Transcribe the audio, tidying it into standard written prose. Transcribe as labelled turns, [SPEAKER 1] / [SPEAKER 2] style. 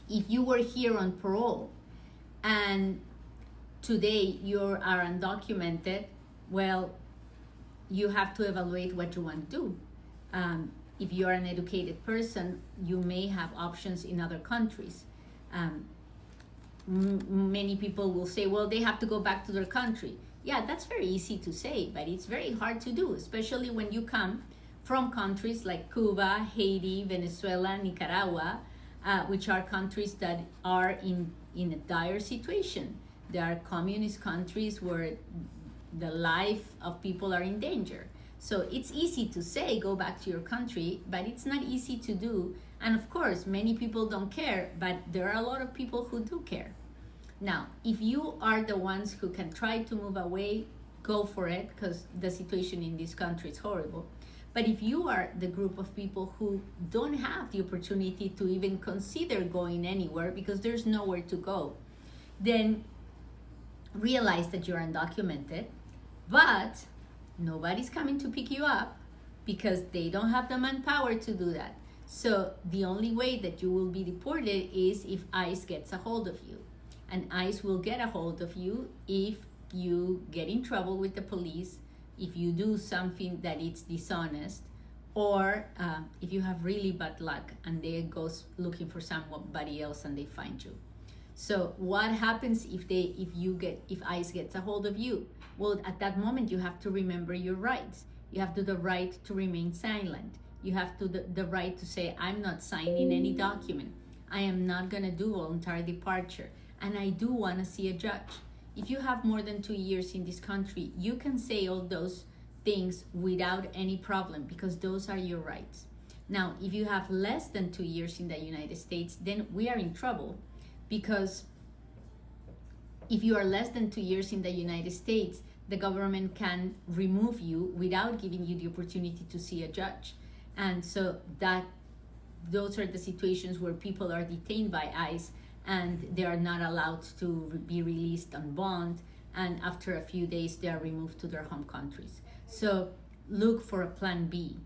[SPEAKER 1] If you were here on parole and today you are undocumented, well, you have to evaluate what you want to do. If you are an educated person, you may have options in other countries. Many people will say, well, they have to go back to their country. Yeah, that's very easy to say, but it's very hard to do, especially when you come from countries like Cuba, Haiti, Venezuela, Nicaragua, which are countries that are in a dire situation. They are communist countries where the life of people are in danger. So it's easy to say, go back to your country, but it's not easy to do. And of course, many people don't care, but there are a lot of people who do care. Now, if you are the ones who can try to move away, go for it, because the situation in this country is horrible. But if you are the group of people who don't have the opportunity to even consider going anywhere because there's nowhere to go, then realize that you're undocumented, but nobody's coming to pick you up because they don't have the manpower to do that. So the only way that you will be deported is if ICE gets a hold of you. And ICE will get a hold of you if you get in trouble with the police, if you do something that is dishonest, or if you have really bad luck and they go looking for somebody else and they find you. So what happens if ICE gets a hold of you? Well, at that moment you have to remember your rights. You have the right to remain silent. You have the right to say, I'm not signing any document. I am not gonna do voluntary departure. And I do wanna see a judge. If you have more than 2 years in this country, you can say all those things without any problem because those are your rights. Now, if you have less than 2 years in the United States, then we are in trouble, because if you are less than 2 years in the United States, the government can remove you without giving you the opportunity to see a judge. And so those are the situations where people are detained by ICE and they are not allowed to be released on bond, and after a few days they are removed to their home countries. So look for a plan B.